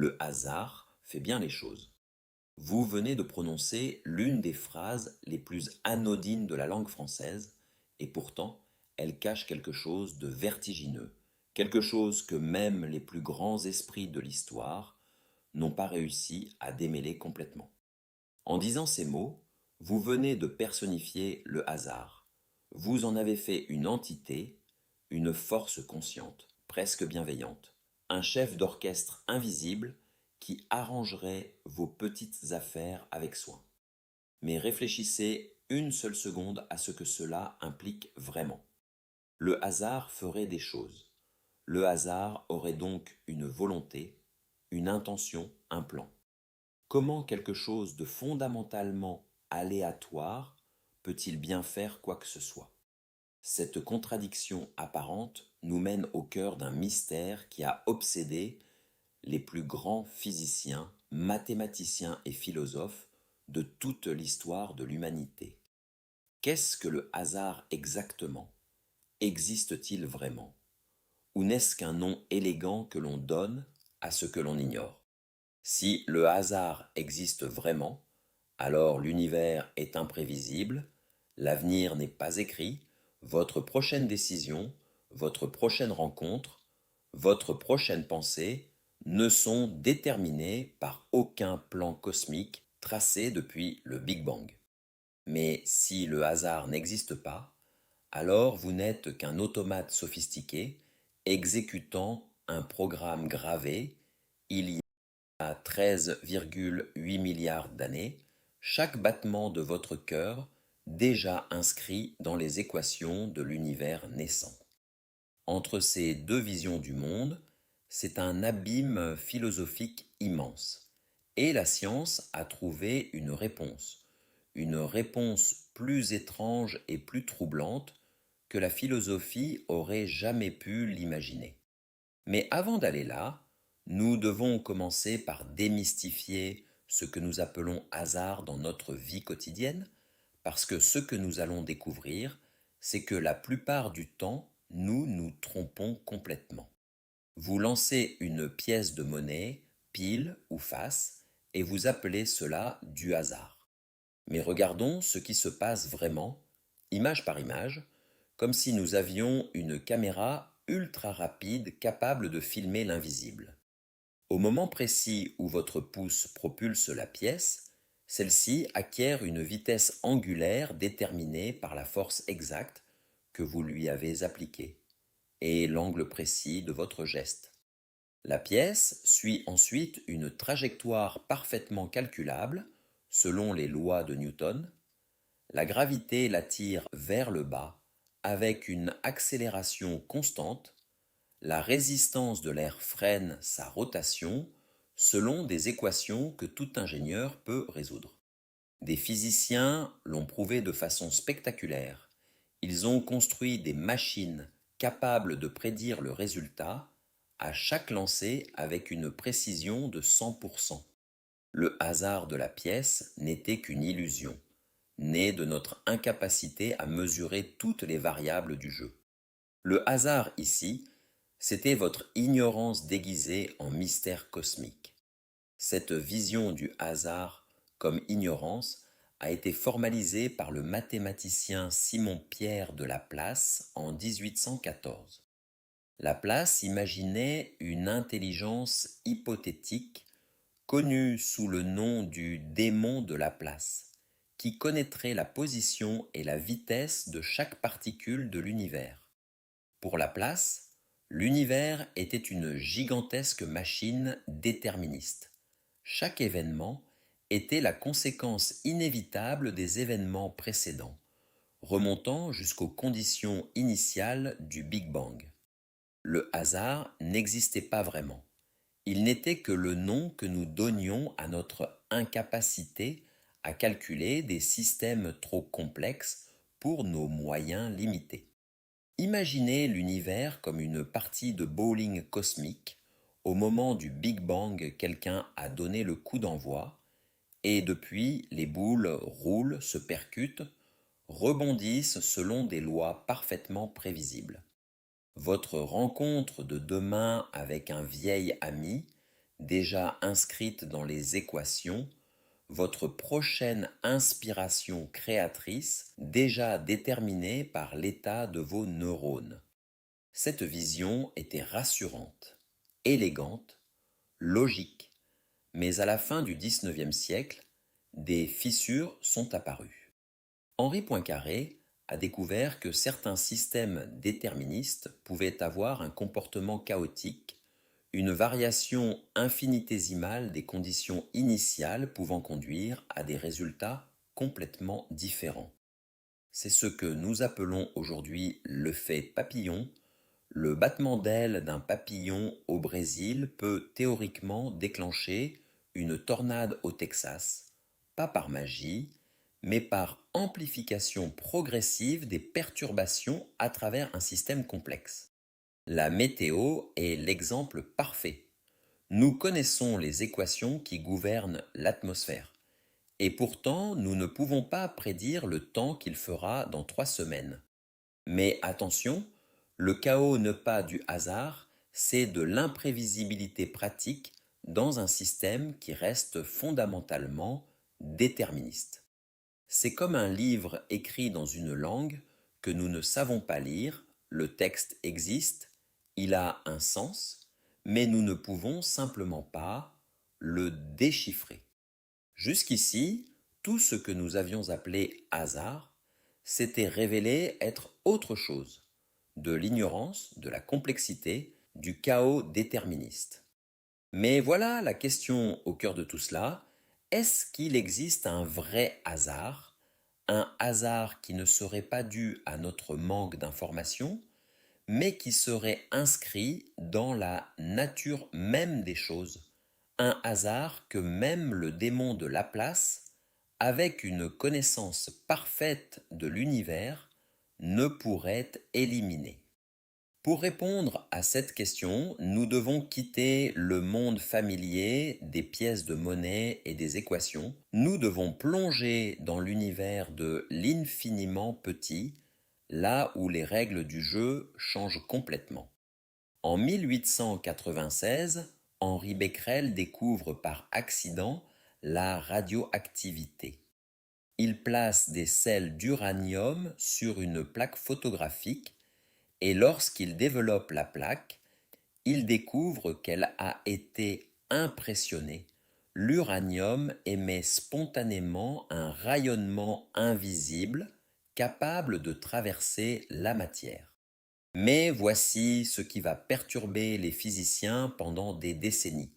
Le hasard fait bien les choses. Vous venez de prononcer l'une des phrases les plus anodines de la langue française, et pourtant, elle cache quelque chose de vertigineux, quelque chose que même les plus grands esprits de l'histoire n'ont pas réussi à démêler complètement. En disant ces mots, vous venez de personnifier le hasard. Vous en avez fait une entité, une force consciente, presque bienveillante, un chef d'orchestre invisible qui arrangerait vos petites affaires avec soin. Mais réfléchissez une seule seconde à ce que cela implique vraiment. Le hasard ferait des choses. Le hasard aurait donc une volonté, une intention, un plan. Comment quelque chose de fondamentalement aléatoire peut-il bien faire quoi que ce soit? Cette contradiction apparente nous mène au cœur d'un mystère qui a obsédé les plus grands physiciens, mathématiciens et philosophes de toute l'histoire de l'humanité. Qu'est-ce que le hasard exactement? Existe-t-il vraiment? Ou n'est-ce qu'un nom élégant que l'on donne à ce que l'on ignore? Si le hasard existe vraiment, alors l'univers est imprévisible, l'avenir n'est pas écrit, votre prochaine décision, votre prochaine rencontre, votre prochaine pensée ne sont déterminées par aucun plan cosmique tracé depuis le Big Bang. Mais si le hasard n'existe pas, alors vous n'êtes qu'un automate sophistiqué exécutant un programme gravé il y à 13,8 milliards d'années, chaque battement de votre cœur déjà inscrit dans les équations de l'univers naissant. Entre ces deux visions du monde, c'est un abîme philosophique immense. Et la science a trouvé une réponse plus étrange et plus troublante que la philosophie aurait jamais pu l'imaginer. Mais avant d'aller là, nous devons commencer par démystifier ce que nous appelons hasard dans notre vie quotidienne, parce que ce que nous allons découvrir, c'est que la plupart du temps, nous nous trompons complètement. Vous lancez une pièce de monnaie, pile ou face, et vous appelez cela du hasard. Mais regardons ce qui se passe vraiment, image par image, comme si nous avions une caméra ultra rapide capable de filmer l'invisible. Au moment précis où votre pouce propulse la pièce, celle-ci acquiert une vitesse angulaire déterminée par la force exacte que vous lui avez appliquée et l'angle précis de votre geste. La pièce suit ensuite une trajectoire parfaitement calculable selon les lois de Newton. La gravité l'attire vers le bas avec une accélération constante. La résistance de l'air freine sa rotation selon des équations que tout ingénieur peut résoudre. Des physiciens l'ont prouvé de façon spectaculaire. Ils ont construit des machines capables de prédire le résultat à chaque lancer avec une précision de 100%. Le hasard de la pièce n'était qu'une illusion, née de notre incapacité à mesurer toutes les variables du jeu. Le hasard ici, c'était votre ignorance déguisée en mystère cosmique. Cette vision du hasard comme ignorance a été formalisée par le mathématicien Simon-Pierre de Laplace en 1814. Laplace imaginait une intelligence hypothétique connue sous le nom du démon de Laplace, qui connaîtrait la position et la vitesse de chaque particule de l'univers. Pour Laplace, l'univers était une gigantesque machine déterministe. Chaque événement était la conséquence inévitable des événements précédents, remontant jusqu'aux conditions initiales du Big Bang. Le hasard n'existait pas vraiment. Il n'était que le nom que nous donnions à notre incapacité à calculer des systèmes trop complexes pour nos moyens limités. Imaginez l'univers comme une partie de bowling cosmique. Au moment du Big Bang, quelqu'un a donné le coup d'envoi, et depuis, les boules roulent, se percutent, rebondissent selon des lois parfaitement prévisibles. Votre rencontre de demain avec un vieil ami déjà inscrite dans les équations, votre prochaine inspiration créatrice déjà déterminée par l'état de vos neurones. Cette vision était rassurante, élégante, logique, mais à la fin du XIXe siècle, des fissures sont apparues. Henri Poincaré a découvert que certains systèmes déterministes pouvaient avoir un comportement chaotique, une variation infinitésimale des conditions initiales pouvant conduire à des résultats complètement différents. C'est ce que nous appelons aujourd'hui l'effet papillon. Le battement d'aile d'un papillon au Brésil peut théoriquement déclencher une tornade au Texas, pas par magie, mais par amplification progressive des perturbations à travers un système complexe. La météo est l'exemple parfait. Nous connaissons les équations qui gouvernent l'atmosphère, et pourtant nous ne pouvons pas prédire le temps qu'il fera dans 3 semaines. Mais attention, le chaos n'est pas du hasard, c'est de l'imprévisibilité pratique dans un système qui reste fondamentalement déterministe. C'est comme un livre écrit dans une langue que nous ne savons pas lire, le texte existe, il a un sens, mais nous ne pouvons simplement pas le déchiffrer. Jusqu'ici, tout ce que nous avions appelé hasard s'était révélé être autre chose, de l'ignorance, de la complexité, du chaos déterministe. Mais voilà la question au cœur de tout cela, est-ce qu'il existe un vrai hasard qui ne serait pas dû à notre manque d'information, mais qui serait inscrit dans la nature même des choses, un hasard que même le démon de Laplace, avec une connaissance parfaite de l'univers, ne pourrait éliminer. Pour répondre à cette question, nous devons quitter le monde familier des pièces de monnaie et des équations. Nous devons plonger dans l'univers de l'infiniment petit, là où les règles du jeu changent complètement. En 1896, Henri Becquerel découvre par accident la radioactivité. Il place des sels d'uranium sur une plaque photographique et lorsqu'il développe la plaque, il découvre qu'elle a été impressionnée. L'uranium émet spontanément un rayonnement invisible capable de traverser la matière. Mais voici ce qui va perturber les physiciens pendant des décennies.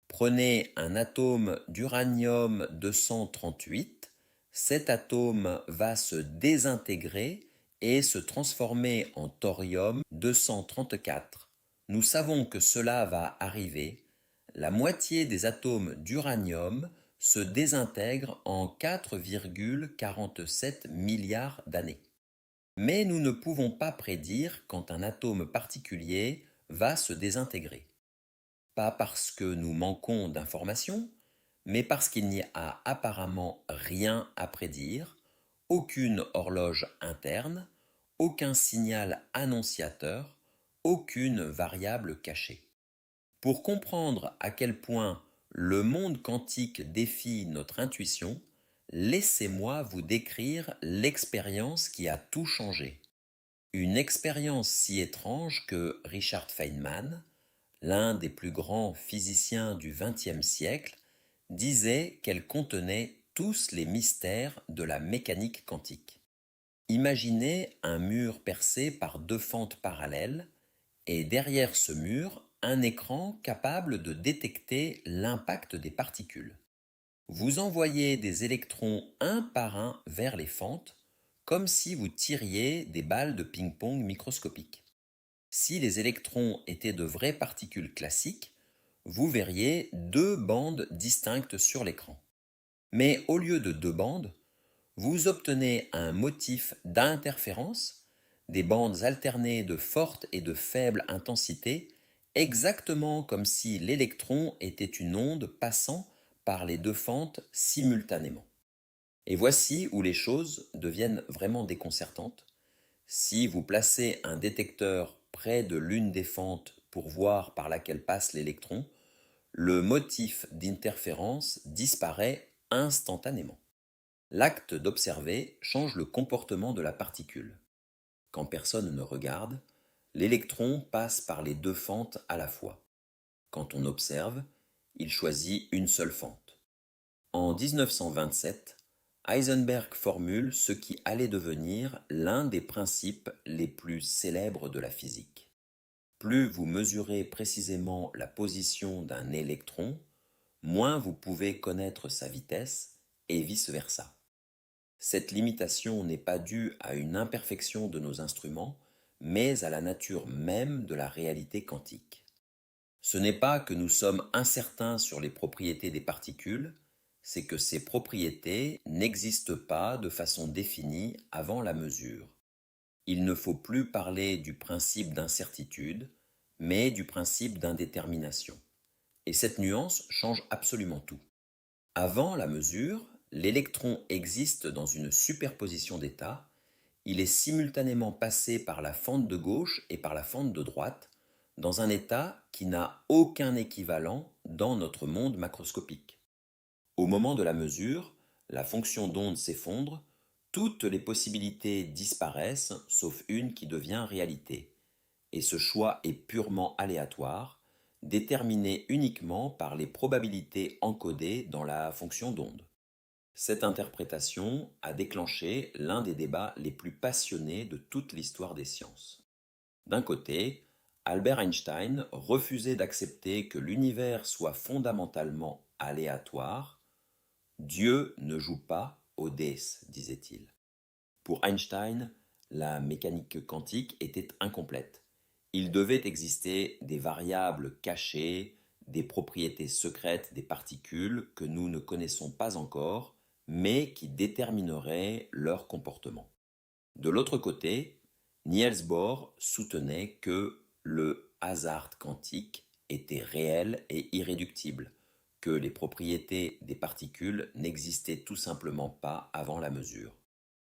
Prenez un atome d'uranium 238, cet atome va se désintégrer et se transformer en thorium 234. Nous savons que cela va arriver. La moitié des atomes d'uranium se désintègrent en 4,47 milliards d'années. Mais nous ne pouvons pas prédire quand un atome particulier va se désintégrer. Pas parce que nous manquons d'informations, mais parce qu'il n'y a apparemment rien à prédire, aucune horloge interne, aucun signal annonciateur, aucune variable cachée. Pour comprendre à quel point le monde quantique défie notre intuition, laissez-moi vous décrire l'expérience qui a tout changé. Une expérience si étrange que Richard Feynman, l'un des plus grands physiciens du XXe siècle, disait qu'elle contenait tous les mystères de la mécanique quantique. Imaginez un mur percé par 2 fentes parallèles et derrière ce mur, un écran capable de détecter l'impact des particules. Vous envoyez des électrons un par un vers les fentes, comme si vous tiriez des balles de ping-pong microscopiques. Si les électrons étaient de vraies particules classiques, vous verriez 2 bandes distinctes sur l'écran. Mais au lieu de 2 bandes, vous obtenez un motif d'interférence, des bandes alternées de forte et de faible intensité, exactement comme si l'électron était une onde passant par les 2 fentes simultanément. Et voici où les choses deviennent vraiment déconcertantes. Si vous placez un détecteur près de l'une des fentes pour voir par laquelle passe l'électron, le motif d'interférence disparaît instantanément. L'acte d'observer change le comportement de la particule. Quand personne ne regarde, l'électron passe par les deux fentes à la fois. Quand on observe, il choisit une seule fente. En 1927, Heisenberg formule ce qui allait devenir l'un des principes les plus célèbres de la physique. Plus vous mesurez précisément la position d'un électron, moins vous pouvez connaître sa vitesse et vice-versa. Cette limitation n'est pas due à une imperfection de nos instruments, mais à la nature même de la réalité quantique. Ce n'est pas que nous sommes incertains sur les propriétés des particules, c'est que ces propriétés n'existent pas de façon définie avant la mesure. Il ne faut plus parler du principe d'incertitude, mais du principe d'indétermination. Et cette nuance change absolument tout. Avant la mesure, l'électron existe dans une superposition d'états, il est simultanément passé par la fente de gauche et par la fente de droite, dans un état qui n'a aucun équivalent dans notre monde macroscopique. Au moment de la mesure, la fonction d'onde s'effondre, toutes les possibilités disparaissent sauf une qui devient réalité. Et ce choix est purement aléatoire, déterminé uniquement par les probabilités encodées dans la fonction d'onde. Cette interprétation a déclenché l'un des débats les plus passionnés de toute l'histoire des sciences. D'un côté, Albert Einstein refusait d'accepter que l'univers soit fondamentalement aléatoire. Dieu ne joue pas au dés, disait-il. Pour Einstein, la mécanique quantique était incomplète. Il devait exister des variables cachées, des propriétés secrètes des particules que nous ne connaissons pas encore, mais qui détermineraient leur comportement. De l'autre côté, Niels Bohr soutenait que le hasard quantique était réel et irréductible, que les propriétés des particules n'existaient tout simplement pas avant la mesure.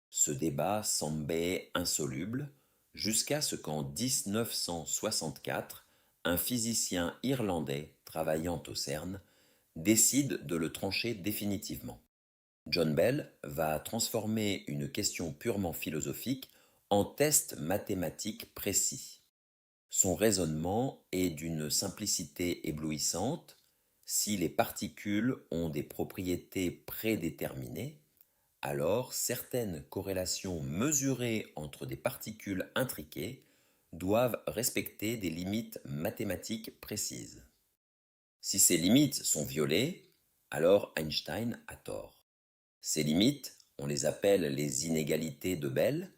Ce débat semblait insoluble jusqu'à ce qu'en 1964, un physicien irlandais travaillant au CERN décide de le trancher définitivement. John Bell va transformer une question purement philosophique en test mathématique précis. Son raisonnement est d'une simplicité éblouissante. Si les particules ont des propriétés prédéterminées, alors certaines corrélations mesurées entre des particules intriquées doivent respecter des limites mathématiques précises. Si ces limites sont violées, alors Einstein a tort. Ces limites, on les appelle les inégalités de Bell,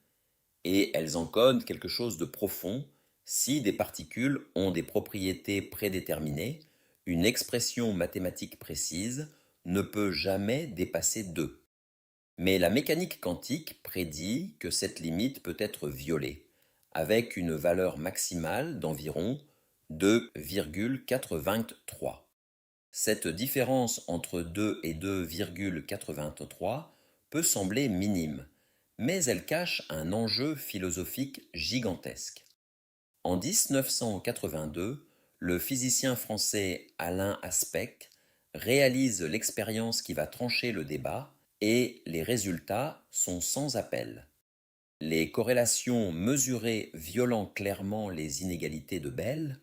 et elles encodent quelque chose de profond. Si des particules ont des propriétés prédéterminées, une expression mathématique précise ne peut jamais dépasser 2. Mais la mécanique quantique prédit que cette limite peut être violée, avec une valeur maximale d'environ 2,423. Cette différence entre 2 et 2,423 peut sembler minime, mais elle cache un enjeu philosophique gigantesque. En 1982, le physicien français Alain Aspect réalise l'expérience qui va trancher le débat et les résultats sont sans appel. Les corrélations mesurées violant clairement les inégalités de Bell,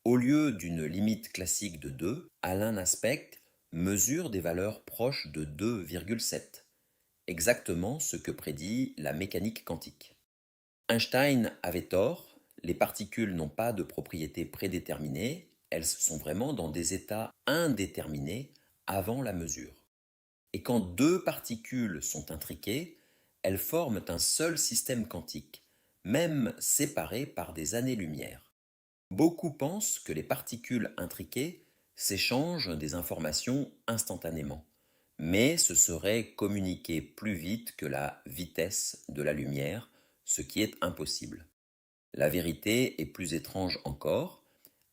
au lieu d'une limite classique de 2, Alain Aspect mesure des valeurs proches de 2,7, exactement ce que prédit la mécanique quantique. Einstein avait tort, les particules n'ont pas de propriétés prédéterminées, elles sont vraiment dans des états indéterminés avant la mesure. Et quand deux particules sont intriquées, elles forment un seul système quantique, même séparées par des années-lumière. Beaucoup pensent que les particules intriquées s'échangent des informations instantanément, mais ce serait communiquer plus vite que la vitesse de la lumière, ce qui est impossible. La vérité est plus étrange encore,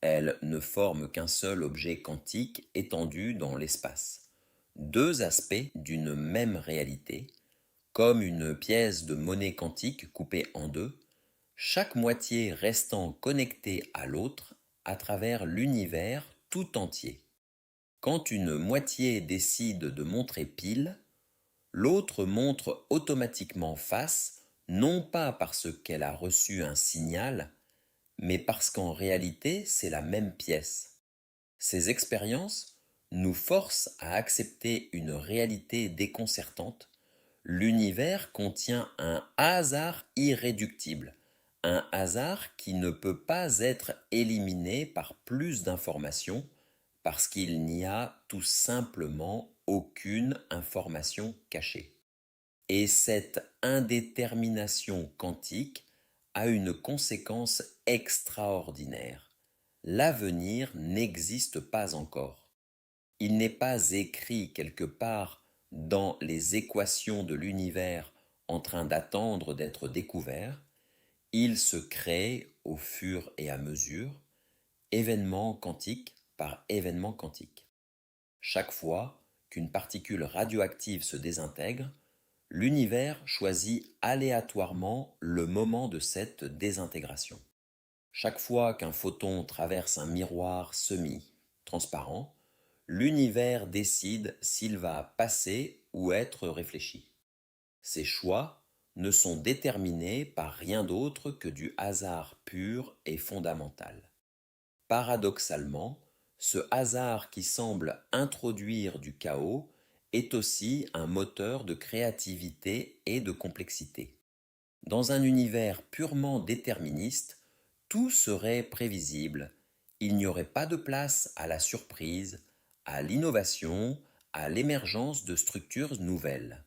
elles ne forment qu'un seul objet quantique étendu dans l'espace. Deux aspects d'une même réalité, comme une pièce de monnaie quantique coupée en deux, chaque moitié restant connectée à l'autre à travers l'univers tout entier. Quand une moitié décide de montrer pile, l'autre montre automatiquement face, non pas parce qu'elle a reçu un signal, mais parce qu'en réalité c'est la même pièce. Ces expériences nous forcent à accepter une réalité déconcertante. L'univers contient un hasard irréductible, un hasard qui ne peut pas être éliminé par plus d'informations parce qu'il n'y a tout simplement aucune information cachée. Et cette indétermination quantique a une conséquence extraordinaire. L'avenir n'existe pas encore. Il n'est pas écrit quelque part dans les équations de l'univers en train d'attendre d'être découvert. Il se crée au fur et à mesure, événement quantique par événement quantique. Chaque fois qu'une particule radioactive se désintègre, l'univers choisit aléatoirement le moment de cette désintégration. Chaque fois qu'un photon traverse un miroir semi-transparent, l'univers décide s'il va passer ou être réfléchi. Ces choix ne sont déterminés par rien d'autre que du hasard pur et fondamental. Paradoxalement, ce hasard qui semble introduire du chaos est aussi un moteur de créativité et de complexité. Dans un univers purement déterministe, tout serait prévisible. Il n'y aurait pas de place à la surprise, à l'innovation, à l'émergence de structures nouvelles.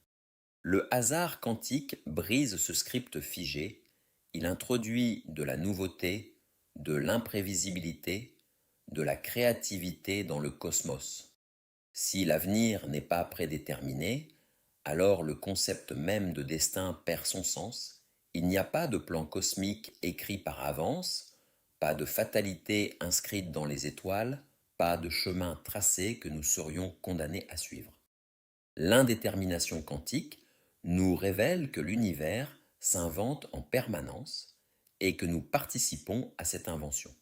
Le hasard quantique brise ce script figé, il introduit de la nouveauté, de l'imprévisibilité, de la créativité dans le cosmos. Si l'avenir n'est pas prédéterminé, alors le concept même de destin perd son sens. Il n'y a pas de plan cosmique écrit par avance, pas de fatalité inscrite dans les étoiles, pas de chemin tracé que nous serions condamnés à suivre. L'indétermination quantique nous révèle que l'univers s'invente en permanence et que nous participons à cette invention.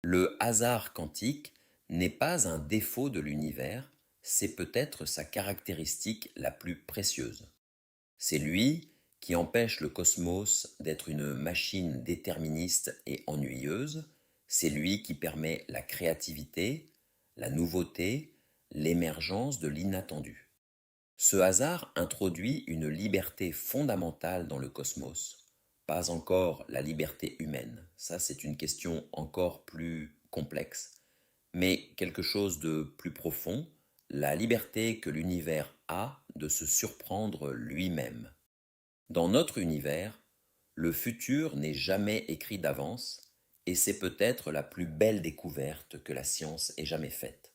Le hasard quantique n'est pas un défaut de l'univers, c'est peut-être sa caractéristique la plus précieuse. C'est lui qui empêche le cosmos d'être une machine déterministe et ennuyeuse, c'est lui qui permet la créativité, la nouveauté, l'émergence de l'inattendu. Ce hasard introduit une liberté fondamentale dans le cosmos, pas encore la liberté humaine, ça c'est une question encore plus complexe, mais quelque chose de plus profond, la liberté que l'univers a de se surprendre lui-même. Dans notre univers, le futur n'est jamais écrit d'avance, et c'est peut-être la plus belle découverte que la science ait jamais faite.